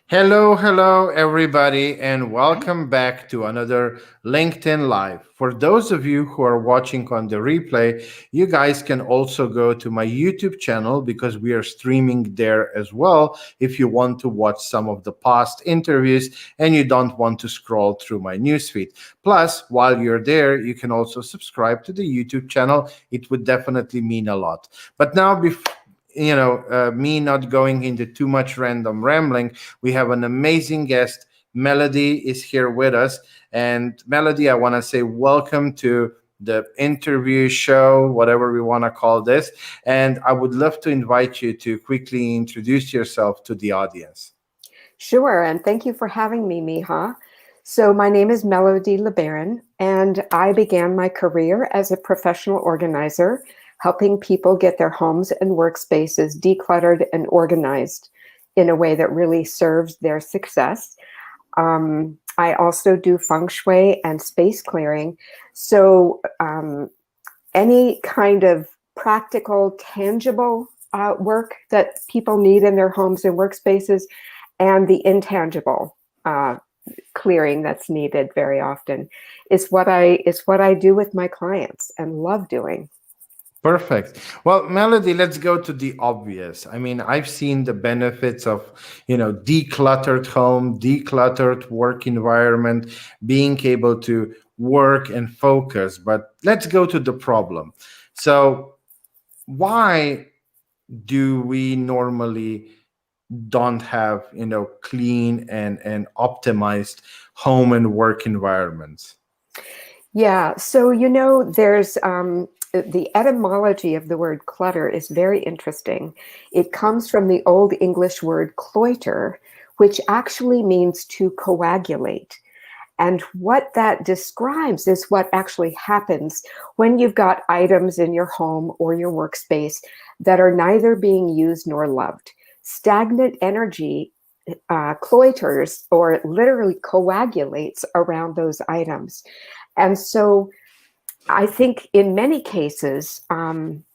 Hello, everybody, and welcome back to another LinkedIn Live. For those of you who are watching on the replay, you guys can also go to my YouTube channel because we are streaming there as well if you want to watch some of the past interviews and you don't want to scroll through my newsfeed. Plus, while you're there, you can also subscribe to the YouTube channel. It would definitely mean a lot. But now, before me not going into too much random rambling, we have an amazing guest. Melody is here with us. And Melody, I want to say welcome to the interview show, whatever we want to call this. And I would love to invite you to quickly introduce yourself to the audience. Sure, and thank you for having me, Miha. So my name is Melody LeBaron, and I began my career as a professional organizer, helping people get their homes and workspaces decluttered and organized in a way that really serves their success. I also do feng shui and space clearing. So any kind of practical, tangible work that people need in their homes and workspaces, and the intangible clearing that's needed very often is what I do with my clients and love doing. Perfect. Well, Melody, let's go to the obvious. I mean, I've seen the benefits of, decluttered home, decluttered work environment, being able to work and focus. But let's go to the problem. So, why do we normally don't have, clean and optimized home and work environments? Yeah, so there's the etymology of the word clutter is very interesting. It comes from the Old English word cloister, which actually means to coagulate. And what that describes is what actually happens when you've got items in your home or your workspace that are neither being used nor loved. Stagnant energy cloiters or literally coagulates around those items. And so I think in many cases,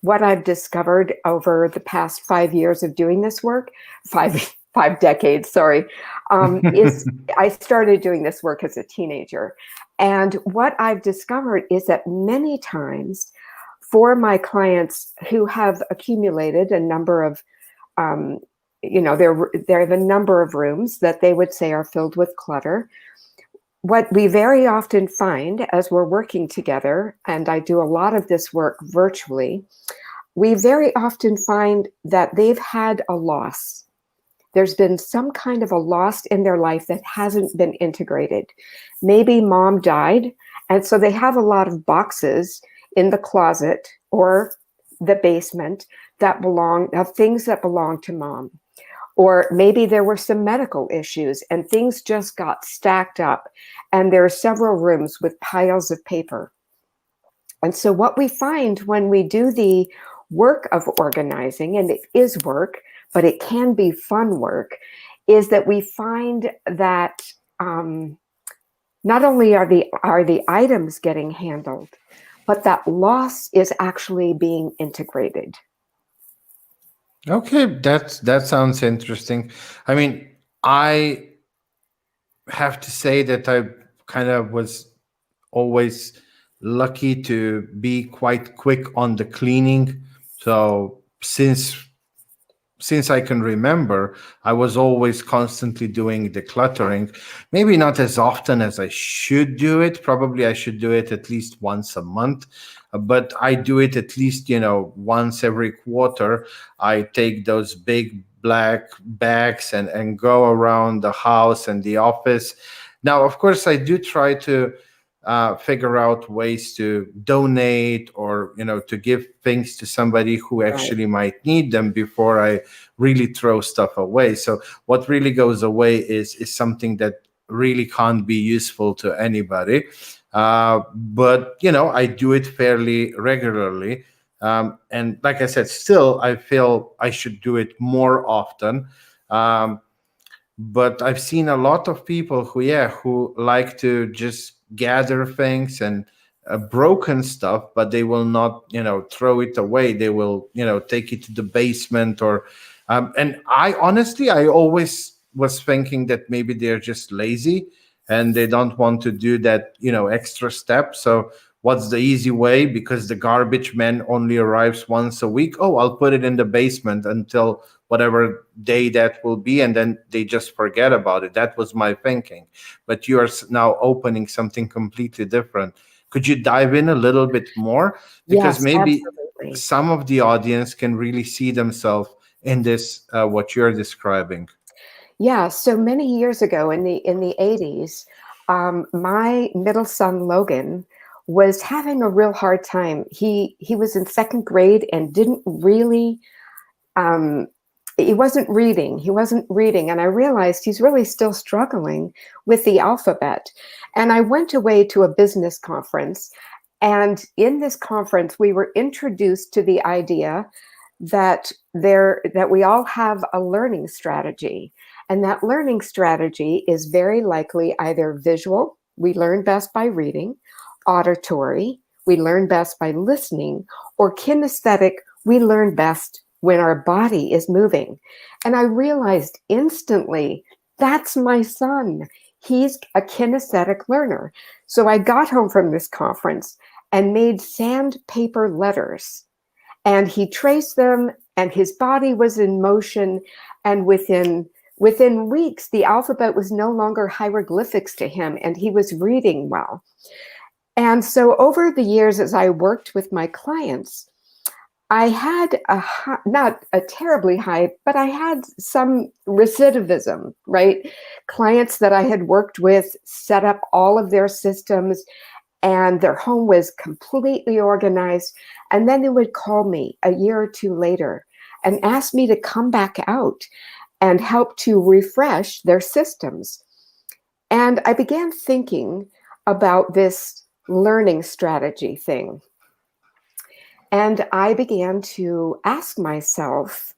what I've discovered over the past 5 years of doing this work, five decades, sorry, is I started doing this work as a teenager. And what I've discovered is that many times for my clients who have accumulated a number of, they have a number of rooms that they would say are filled with clutter. What we very often find as we're working together, and I do a lot of this work virtually, we very often find that they've had a loss. There's been some kind of a loss in their life that hasn't been integrated. Maybe mom died, and so they have a lot of boxes in the closet or the basement of things that belong to mom. Or maybe there were some medical issues and things just got stacked up and there are several rooms with piles of paper. And so what we find when we do the work of organizing, and it is work, but it can be fun work, is that we find that not only are the items getting handled, but that loss is actually being integrated. Okay, that sounds interesting. I mean, I have to say that I kind of was always lucky to be quite quick on the cleaning. So since I can remember, I was always constantly doing decluttering. Maybe not as often as I should do it. Probably I should do it at least once a month, but I do it at least, once every quarter. I take those big black bags and go around the house and the office. Now, of course, I do try to figure out ways to donate or to give things to somebody who actually might need them before I really throw stuff away. So what really goes away is something that really can't be useful to anybody. But I do it fairly regularly. And like I said, still I feel I should do it more often. But I've seen a lot of people who like to just gather things and broken stuff, but they will not throw it away. They will take it to the basement or and I honestly, I always was thinking that maybe they're just lazy and they don't want to do that, extra step. So what's the easy way? Because the garbage man only arrives once a week. Oh, I'll put it in the basement until whatever day that will be, and then they just forget about it. That was my thinking. But you are now opening something completely different. Could you dive in a little bit more? Because Yes, maybe absolutely. some of the audience can really see themselves in this, what you're describing. Yeah, so many years ago in the 80s, my middle son Logan was having a real hard time. He was in second grade and didn't really um, he wasn't reading. He wasn't reading, and I realized he's really still struggling with the alphabet. And I went away to a business conference, and in this conference, we were introduced to the idea that we all have a learning strategy, and that learning strategy is very likely either visual, we learn best by reading, auditory, we learn best by listening, or kinesthetic, we learn best when our body is moving. And I realized instantly, that's my son. He's a kinesthetic learner. So I got home from this conference and made sandpaper letters, and he traced them, and his body was in motion, and within weeks the alphabet was no longer hieroglyphics to him, and he was reading well. And so over the years, as I worked with my clients, I had not a terribly high, but I had some recidivism, right? Clients that I had worked with set up all of their systems, and their home was completely organized. And then they would call me a year or two later and ask me to come back out and help to refresh their systems. And I began thinking about this learning strategy thing. And I began to ask myself,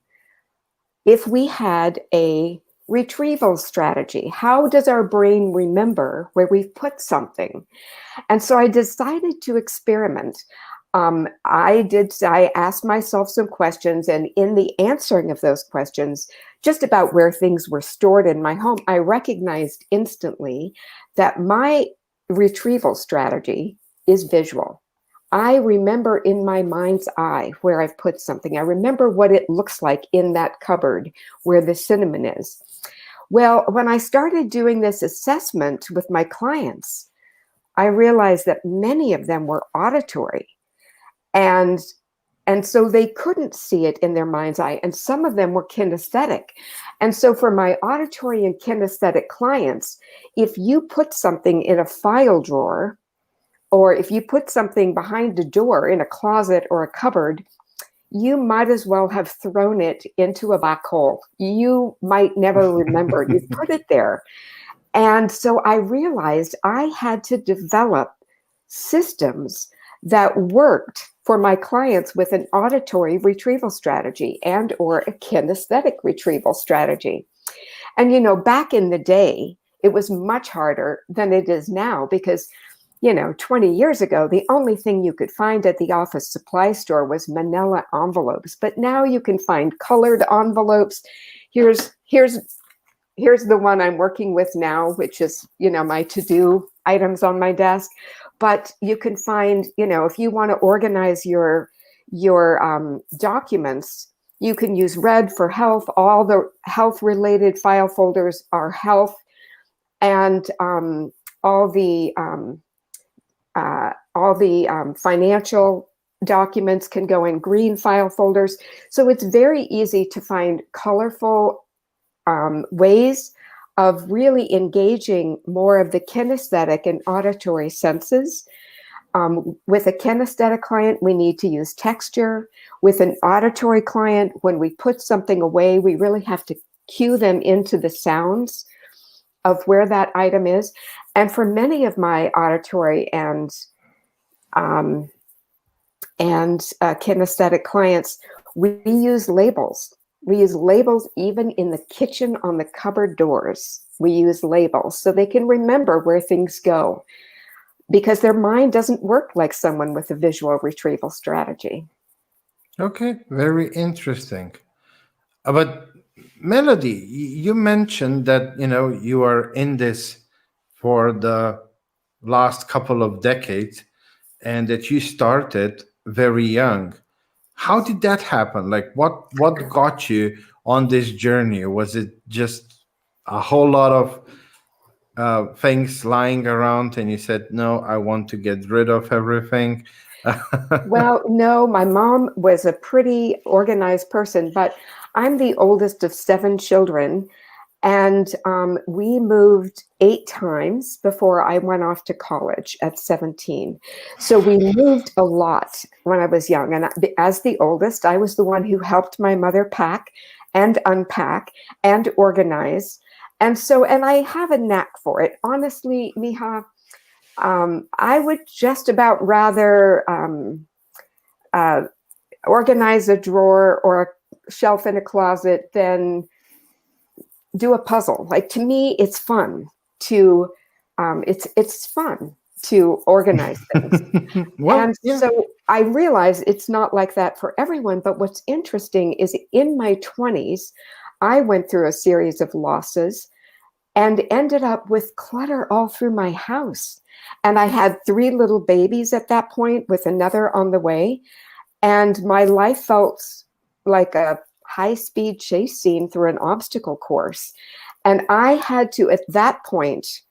if we had a retrieval strategy, how does our brain remember where we've put something? And so I decided to experiment. I asked myself some questions, and in the answering of those questions, just about where things were stored in my home, I recognized instantly that my retrieval strategy is visual. I remember in my mind's eye where I've put something. I remember what it looks like in that cupboard where the cinnamon is. Well, when I started doing this assessment with my clients, I realized that many of them were auditory, and so they couldn't see it in their mind's eye, and some of them were kinesthetic. And so for my auditory and kinesthetic clients, if you put something in a file drawer, or if you put something behind a door in a closet or a cupboard, you might as well have thrown it into a black hole. You might never remember you put it there. And so I realized I had to develop systems that worked for my clients with an auditory retrieval strategy and or a kinesthetic retrieval strategy. And, back in the day, it was much harder than it is now because 20 years ago, the only thing you could find at the office supply store was manila envelopes. But now you can find colored envelopes. Here's the one I'm working with now, which is, my to-do items on my desk. But you can find, if you want to organize your documents, you can use red for health. All the health-related file folders are health, and all the financial documents can go in green file folders. So it's very easy to find colorful ways of really engaging more of the kinesthetic and auditory senses. With a kinesthetic client, we need to use texture. With an auditory client, when we put something away, we really have to cue them into the sounds of where that item is. And for many of my auditory and kinesthetic clients, we use labels. We use labels even in the kitchen on the cupboard doors. We use labels so they can remember where things go, because their mind doesn't work like someone with a visual retrieval strategy. Okay, very interesting. But Melody, you mentioned that you are in this for the last couple of decades, and that you started very young. How did that happen? Like, what got you on this journey? Was it just a whole lot of things lying around, and you said, "No, I want to get rid of everything"? Well, no, my mom was a pretty organized person, but I'm the oldest of 7 children. And we moved 8 times before I went off to college at 17. So we moved a lot when I was young. And as the oldest, I was the one who helped my mother pack and unpack and organize. And I have a knack for it. Honestly, Miha, I would just about rather uh, organize a drawer or a shelf in a closet than do a puzzle. Like, to me, it's fun to it's fun to organize things. Well, And yeah. so I realize it's not like that for everyone. But what's interesting is in my 20s, I went through a series of losses and ended up with clutter all through my house. And I had 3 little babies at that point, with another on the way. And my life felt like a high-speed chase scene through an obstacle course. And I had to, at that point,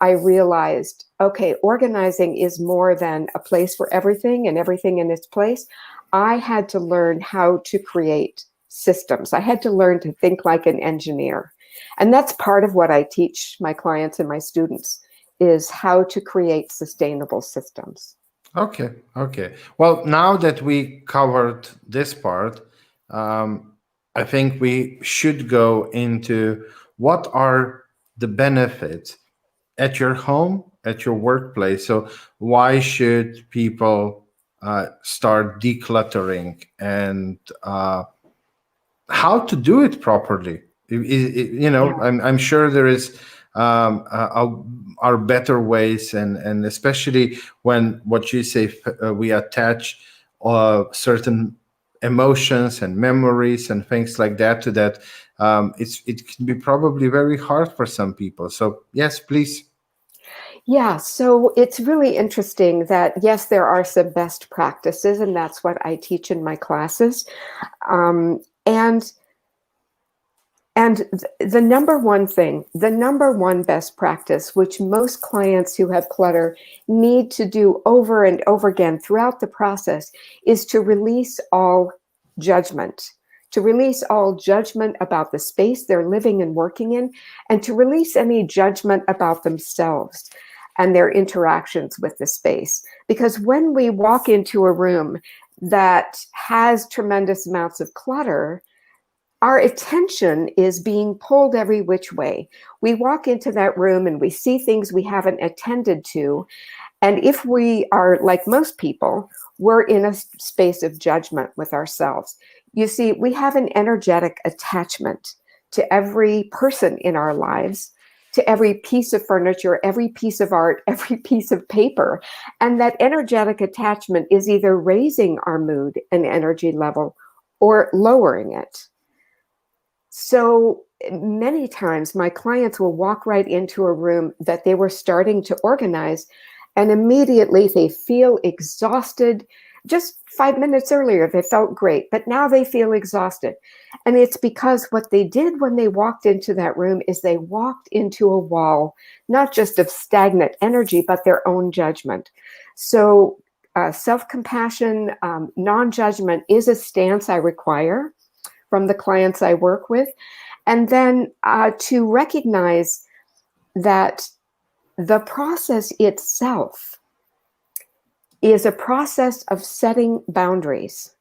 I realized, okay, organizing is more than a place for everything and everything in its place. I had to learn how to create systems. I had to learn to think like an engineer. And that's part of what I teach my clients and my students, is how to create sustainable systems. Okay, okay. Well, now that we covered this part, um, I think we should go into what are the benefits at your home, at your workplace. So, why should people start decluttering, and how to do it properly? Yeah. I'm sure there is are better ways, and especially when what you say, we attach certain emotions and memories and things like that to that. It can be probably very hard for some people. So yes, please. Yeah, so it's really interesting that, yes, there are some best practices, and that's what I teach in my classes. Um, and the number one thing, the number one best practice, which most clients who have clutter need to do over and over again throughout the process, is to release all judgment. To release all judgment about the space they're living and working in, and to release any judgment about themselves and their interactions with the space. Because when we walk into a room that has tremendous amounts of clutter, our attention is being pulled every which way. We walk into that room and we see things we haven't attended to. And if we are like most people, we're in a space of judgment with ourselves. You see, we have an energetic attachment to every person in our lives, to every piece of furniture, every piece of art, every piece of paper. And that energetic attachment is either raising our mood and energy level or lowering it. So many times my clients will walk right into a room that they were starting to organize, and immediately they feel exhausted. Just 5 minutes earlier, they felt great, but now they feel exhausted. And it's because what they did when they walked into that room is they walked into a wall, not just of stagnant energy, but their own judgment. So self-compassion, non-judgment is a stance I require from the clients I work with. And then to recognize that the process itself is a process of setting boundaries,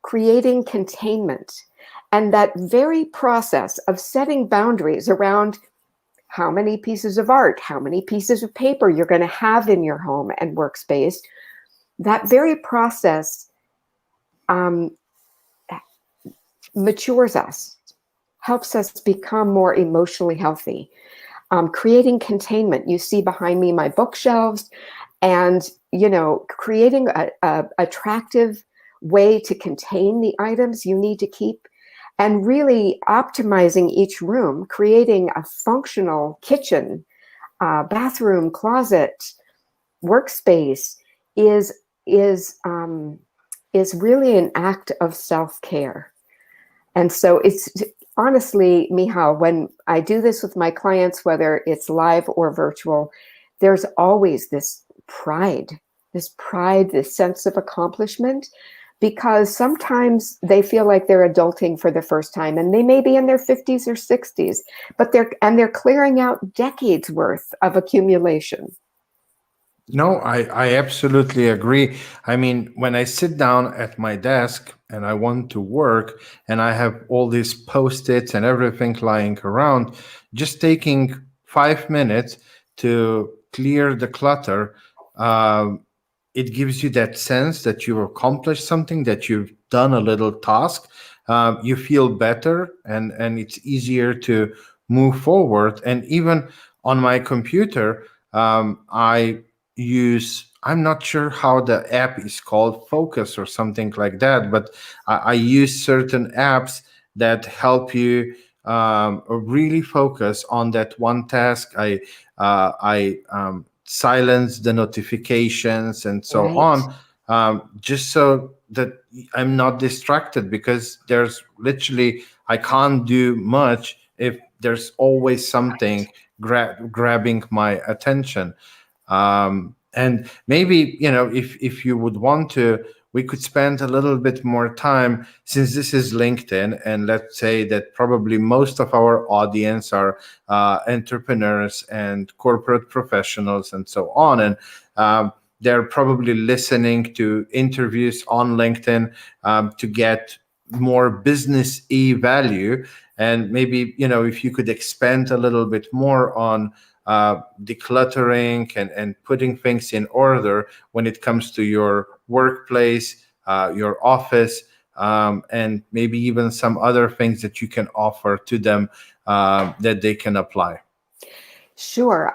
creating containment. And that very process of setting boundaries around how many pieces of art, how many pieces of paper you're going to have in your home and workspace, that very process matures us, helps us become more emotionally healthy. Creating containment. You see behind me my bookshelves, and creating a attractive way to contain the items you need to keep. and really optimizing each room, creating a functional kitchen, bathroom, closet, workspace is is um, is really an act of self-care. And so it's honestly, Michal, when I do this with my clients, whether it's live or virtual, there's always this pride, this sense of accomplishment, because sometimes they feel like they're adulting for the first time, and they may be in their 50s or 60s, but they're clearing out decades worth of accumulation. No, I absolutely agree. I mean, when I sit down at my desk and I want to work and I have all these post-its and everything lying around, just taking 5 minutes to clear the clutter, it gives you that sense that you've accomplished something, that you've done a little task. You feel better, and it's easier to move forward. And even on my computer, I use, I'm not sure how the app is called, Focus or something like that, but I use certain apps that help you really focus on that one task. I silence the notifications and so Right. on, just so that I'm not distracted, because there's literally, I can't do much if there's always something grabbing my attention. And maybe, if you would want to, we could spend a little bit more time, since this is LinkedIn, and let's say that probably most of our audience are entrepreneurs and corporate professionals and so on. And they're probably listening to interviews on LinkedIn to get more business value. And maybe, if you could expand a little bit more on decluttering and putting things in order when it comes to your workplace, your office, and maybe even some other things that you can offer to them that they can apply. Sure.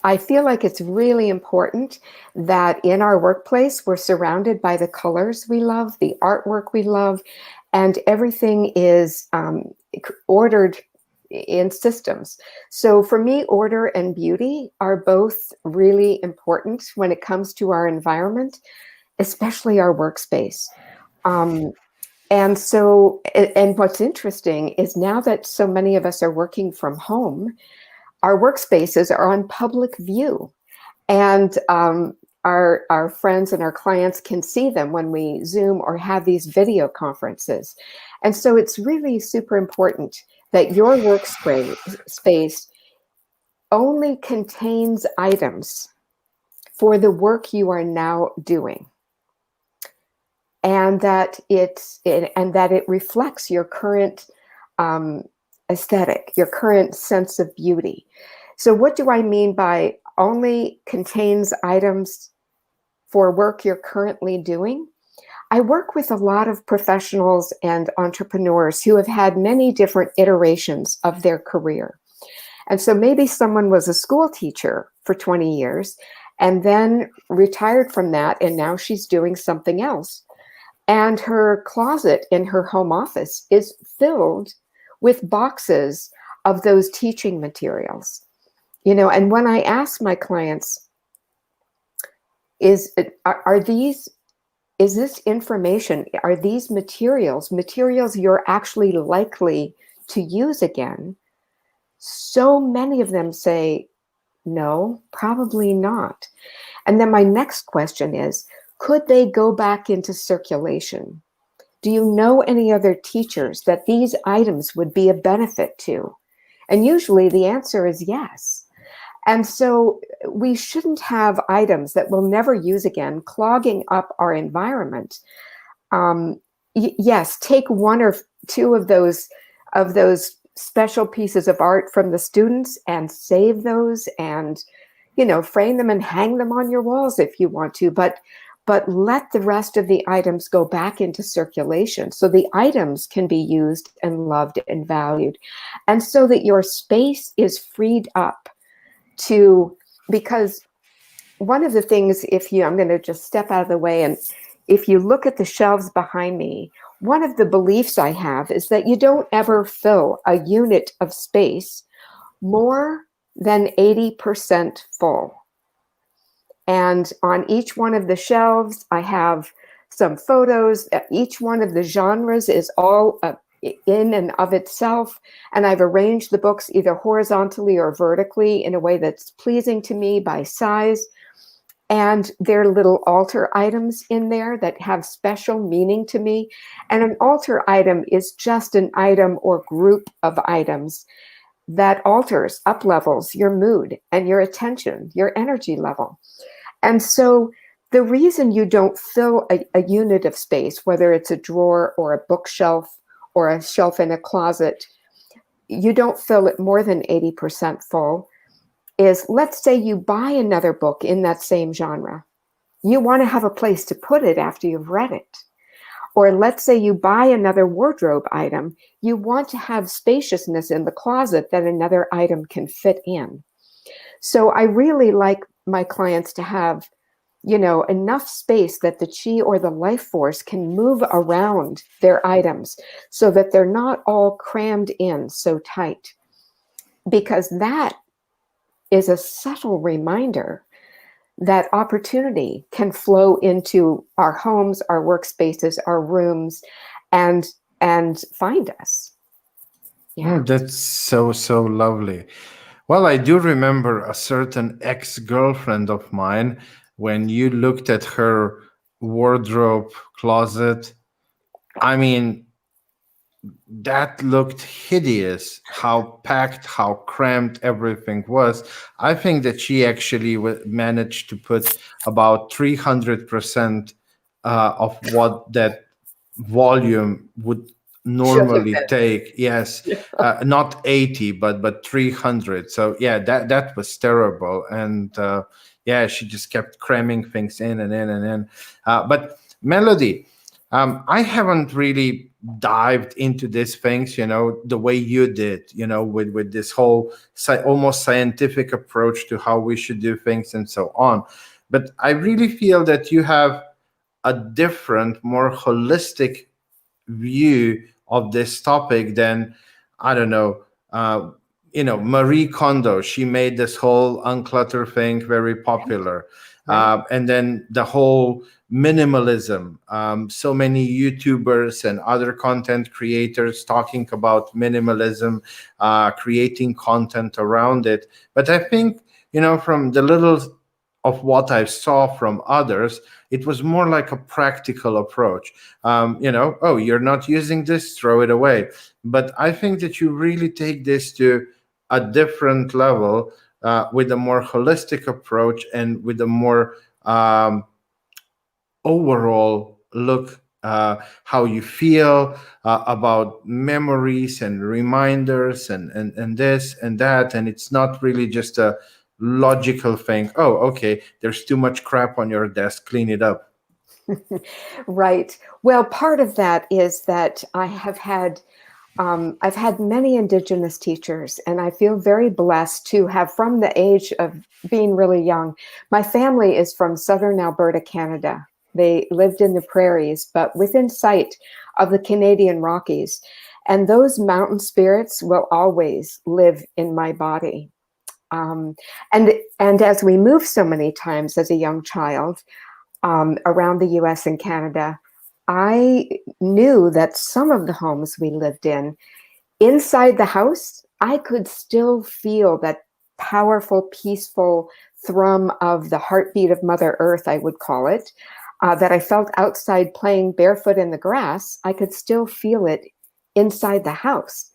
I feel like it's really important that in our workplace, we're surrounded by the colors we love, the artwork we love, and everything is ordered in systems. So for me, order and beauty are both really important when it comes to our environment, especially our workspace. And so, and what's interesting is now that so many of us are working from home, our workspaces are on public view, and our friends and our clients can see them when we Zoom or have these video conferences. And so it's really super important that your workspace only contains items for the work you are now doing, and that it reflects your current aesthetic, your current sense of beauty. So what do I mean by only contains items for work you're currently doing? I work with a lot of professionals and entrepreneurs who have had many different iterations of their career. And so maybe someone was a school teacher for 20 years and then retired from that, and now she's doing something else. And her closet in her home office is filled with boxes of those teaching materials. And when I ask my clients, is this information, are these materials you're actually likely to use again? So many of them say, no, probably not. And then my next question is, could they go back into circulation? Do you know any other teachers that these items would be a benefit to? And usually the answer is yes. And so we shouldn't have items that we'll never use again clogging up our environment. Yes, take one or two of those special pieces of art from the students and save those, and frame them and hang them on your walls if you want to, but let the rest of the items go back into circulation so the items can be used and loved and valued, and so that your space is freed up because one of the things, I'm going to just step out of the way, and if you look at the shelves behind me, one of the beliefs I have is that you don't ever fill a unit of space more than 80% full. And on each one of the shelves, I have some photos. Each one of the genres is all in and of itself. And I've arranged the books either horizontally or vertically in a way that's pleasing to me by size. And there are little altar items in there that have special meaning to me. And an altar item is just an item or group of items that alters, up levels your mood and your attention, your energy level. And so the reason you don't fill a unit of space, whether it's a drawer or a bookshelf or a shelf in a closet, you don't fill it more than 80% full, is, let's say you buy another book in that same genre. You want to have a place to put it after you've read it. Or let's say you buy another wardrobe item. You want to have spaciousness in the closet that another item can fit in. So I really like my clients to have, enough space that the chi or the life force can move around their items so that they're not all crammed in so tight. Because that is a subtle reminder that opportunity can flow into our homes, our workspaces, our rooms, and find us. Yeah. Oh, that's so lovely. Well, I do remember a certain ex-girlfriend of mine, when you looked at her wardrobe closet, I mean, that looked hideous, how packed, how cramped everything was. I think that she actually managed to put about 300% of what that volume would normally take. Yes, not 80, but 300. So yeah, that was terrible. And yeah, she just kept cramming things in and in and in. But Melody, I haven't really dived into these things, the way you did, with this whole almost scientific approach to how we should do things and so on. But I really feel that you have a different, more holistic view of this topic than, I don't know, Marie Kondo. She made this whole unclutter thing very popular. Right. And then the whole minimalism. So many YouTubers and other content creators talking about minimalism, creating content around it. But I think, from the little of what I saw from others, it was more like a practical approach. Oh, you're not using this, throw it away. But I think that you really take this to a different level, with a more holistic approach and with a more overall look, how you feel about memories and reminders and this and that. And it's not really just a logical thing. Oh, okay, there's too much crap on your desk, clean it up. Right. Well, part of that is that I've had many Indigenous teachers, and I feel very blessed to have, from the age of being really young. My family is from southern Alberta, Canada. They lived in the prairies, but within sight of the Canadian Rockies. And those mountain spirits will always live in my body. And as we moved so many times as a young child, around the US and Canada, I knew that some of the homes we lived in, inside the house, I could still feel that powerful, peaceful thrum of the heartbeat of Mother Earth, I would call it, that I felt outside playing barefoot in the grass. I could still feel it inside the house.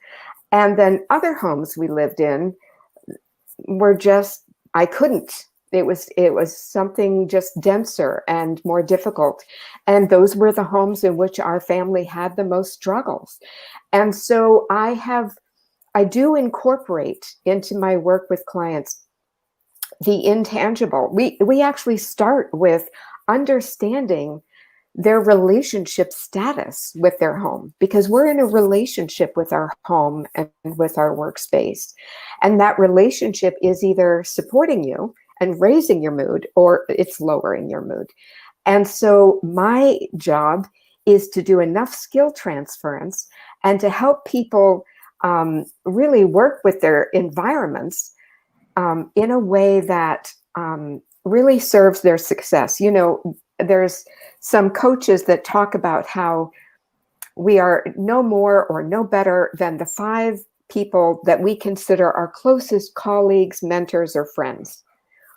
And then other homes we lived in were just, I couldn't. It was something just denser and more difficult. And those were the homes in which our family had the most struggles. And so I do incorporate into my work with clients the intangible. We actually start with understanding their relationship status with their home, because we're in a relationship with our home and with our workspace. And that relationship is either supporting you and raising your mood, or it's lowering your mood. And so my job is to do enough skill transference and to help people really work with their environments in a way that really serves their success. You know, there's some coaches that talk about how we are no more or no better than the 5 people that we consider our closest colleagues, mentors, or friends.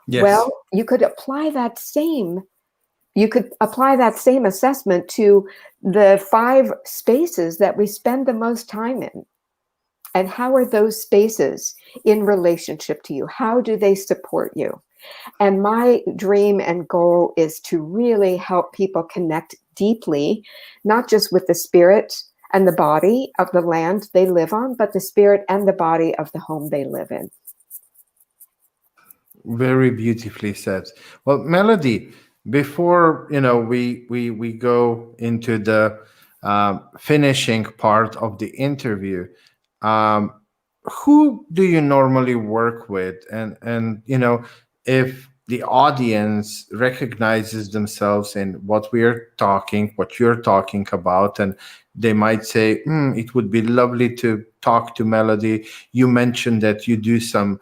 Yes. Well, you could apply that same assessment to the 5 spaces that we spend the most time in. And how are those spaces in relationship to you? How do they support you? And my dream and goal is to really help people connect deeply, not just with the spirit and the body of the land they live on, but the spirit and the body of the home they live in. Very beautifully said. Well, Melody, before we go into the finishing part of the interview, um, who do you normally work with? And if the audience recognizes themselves in what you're talking about, and they might say, it would be lovely to talk to Melody. You mentioned that you do some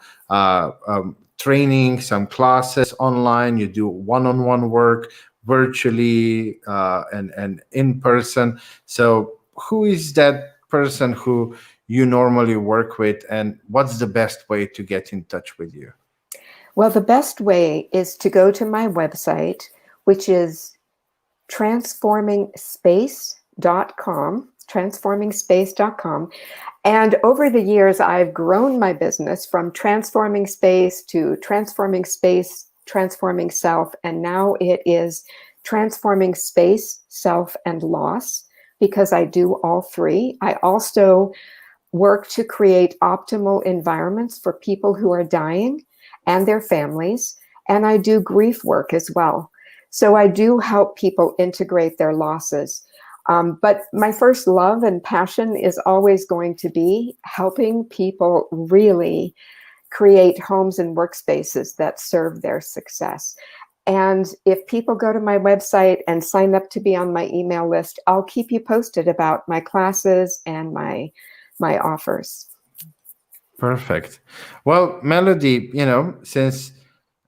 training, some classes online, you do one-on-one work virtually and in person. So who is that person who you normally work with, and what's the best way to get in touch with you? Well, the best way is to go to my website, which is transformingspace.com. And over the years, I've grown my business from transforming space to transforming space, transforming self. And now it is transforming space, self, and loss, because I do all 3. I also work to create optimal environments for people who are dying and their families. And I do grief work as well. So I do help people integrate their losses. But my first love and passion is always going to be helping people really create homes and workspaces that serve their success. And if people go to my website and sign up to be on my email list, I'll keep you posted about my classes and my offers. Perfect. Well, Melody, since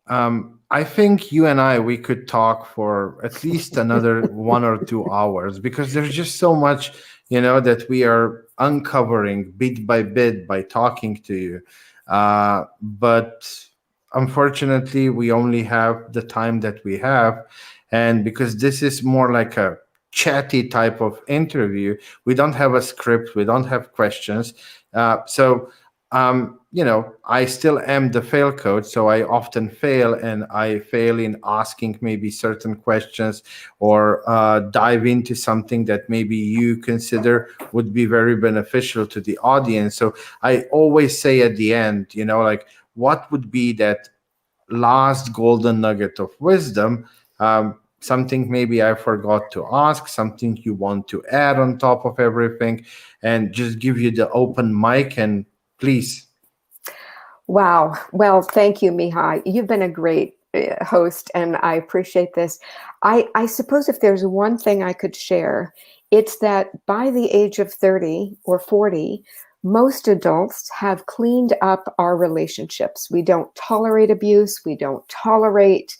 I think you and we could talk for at least another 1 or 2 hours, because there's just so much, that we are uncovering bit by bit by talking to you. But unfortunately, we only have the time that we have. And because this is more like a chatty type of interview, we don't have a script, we don't have questions. I still am the fail coach, so I often fail, and I fail in asking maybe certain questions or dive into something that maybe you consider would be very beneficial to the audience. So I always say at the end, like, what would be that last golden nugget of wisdom? Something maybe I forgot to ask, something you want to add on top of everything, and just give you the open mic, and please. Wow. Well, thank you, Mihai. You've been a great host, and I appreciate this. I suppose if there's one thing I could share, it's that by the age of 30 or 40, most adults have cleaned up our relationships. We don't tolerate abuse. We don't tolerate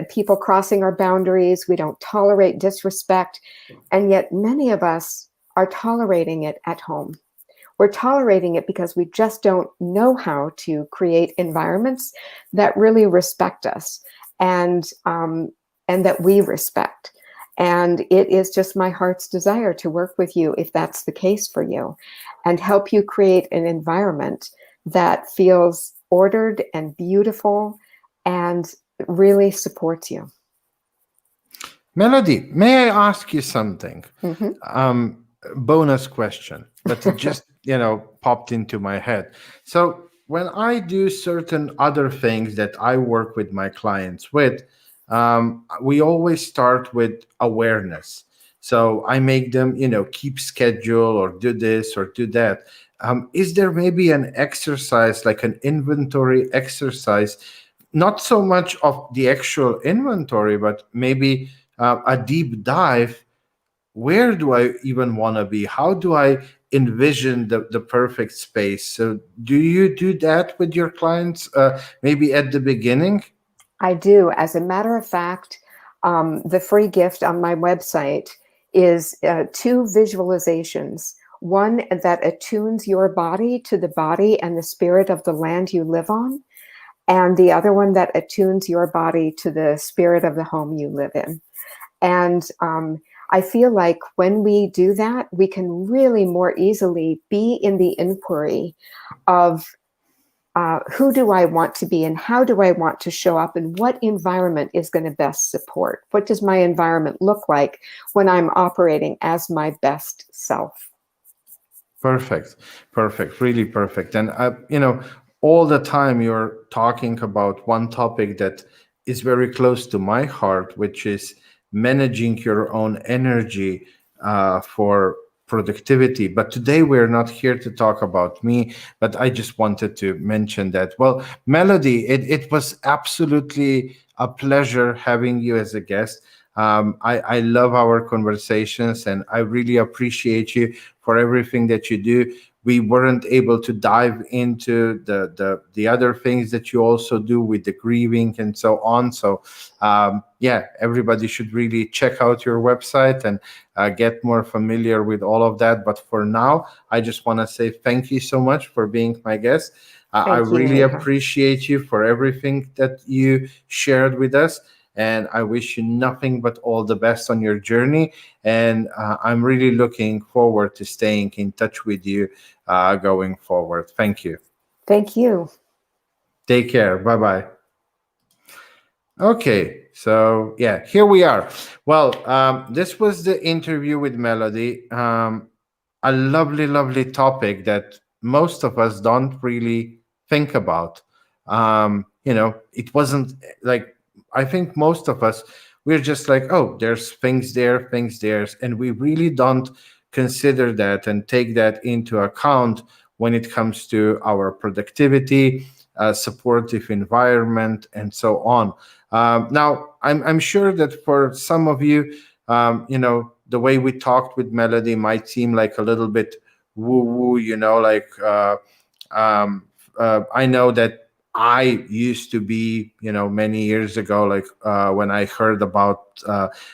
people crossing our boundaries. We don't tolerate disrespect. And yet many of us are tolerating it at home. We're tolerating it because we just don't know how to create environments that really respect us and that we respect. And it is just my heart's desire to work with you, if that's the case for you, and help you create an environment that feels ordered and beautiful and really supports you. Melody, may I ask you something? Mm-hmm. Bonus question, but it just popped into my head. So when I do certain other things that I work with my clients with, we always start with awareness. So I make them keep schedule or do this or do that. Is there maybe an exercise, like an inventory exercise, not so much of the actual inventory, but maybe a deep dive. Where do I even want to be? How do I envision the perfect space? So do you do that with your clients, maybe at the beginning? I do. As a matter of fact, the free gift on my website is two visualizations. One that attunes your body to the body and the spirit of the land you live on, and the other one that attunes your body to the spirit of the home you live in. And I feel like when we do that, we can really more easily be in the inquiry of who do I want to be and how do I want to show up and what environment is going to best support? What does my environment look like when I'm operating as my best self? Perfect, perfect, really perfect. And all the time you're talking about one topic that is very close to my heart, which is managing your own energy for productivity. But today we're not here to talk about me, but I just wanted to mention that. Well, Melody, it was absolutely a pleasure having you as a guest. I love our conversations, and I really appreciate you for everything that you do. We weren't able to dive into the other things that you also do with the grieving and so on. So yeah, everybody should really check out your website and get more familiar with all of that. But for now, I just want to say thank you so much for being my guest. I Thank you, really Miha. appreciate you for everything that you shared with us. And I wish you nothing but all the best on your journey. And I'm really looking forward to staying in touch with you going forward. Thank you. Thank you. Take care. Bye bye. Okay, so yeah, here we are. Well, this was the interview with Melody. A lovely, lovely topic that most of us don't really think about. It wasn't like, I think most of us, we're just like, oh, there's things there, and we really don't consider that and take that into account when it comes to our productivity, supportive environment, and so on. Now, I'm sure that for some of you, the way we talked with Melody might seem like a little bit woo woo, like um, I know that I used to be, many years ago, like when I heard about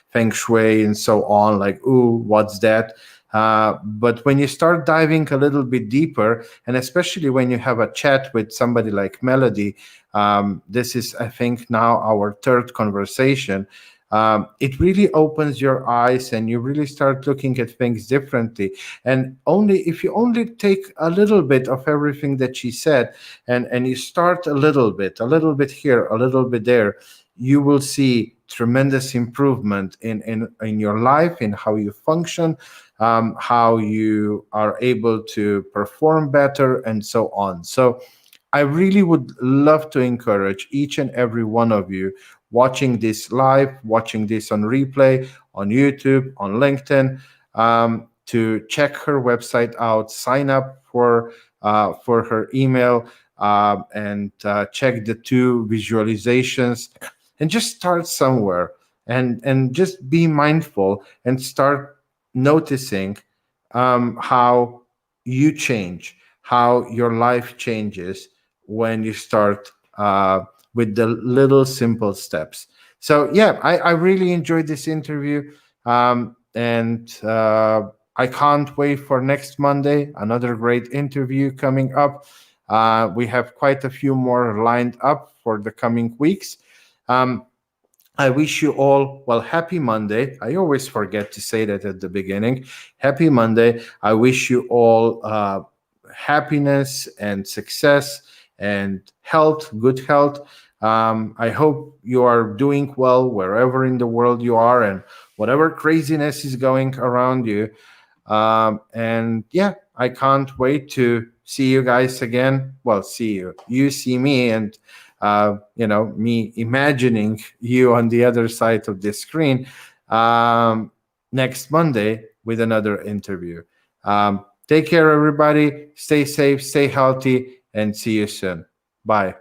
feng shui and so on, like, ooh, what's that? But when you start diving a little bit deeper, and especially when you have a chat with somebody like Melody, this is, I think, now our third conversation. It really opens your eyes and you really start looking at things differently. And only if you only take a little bit of everything that she said and you start a little bit here, a little bit there, you will see tremendous improvement in your life, in how you function, how you are able to perform better, and so on. So I really would love to encourage each and every one of you watching this live, watching this on replay, on YouTube, on LinkedIn, to check her website out, sign up for her email, and check the two visualizations, and just start somewhere, and just be mindful and start noticing how you change, how your life changes when you start with the little simple steps. So yeah, I really enjoyed this interview, and I can't wait for next Monday. Another great interview coming up. We have quite a few more lined up for the coming weeks. Um, I wish you all, well, happy Monday. I always forget to say that at the beginning. Happy Monday. I wish you all happiness and success and health, good health. I hope you are doing well wherever in the world you are and whatever craziness is going around you. And yeah, I can't wait to see you guys again. Well, see you. You see me, and me imagining you on the other side of the screen next Monday with another interview. Take care, everybody. Stay safe, stay healthy, and see you soon. Bye.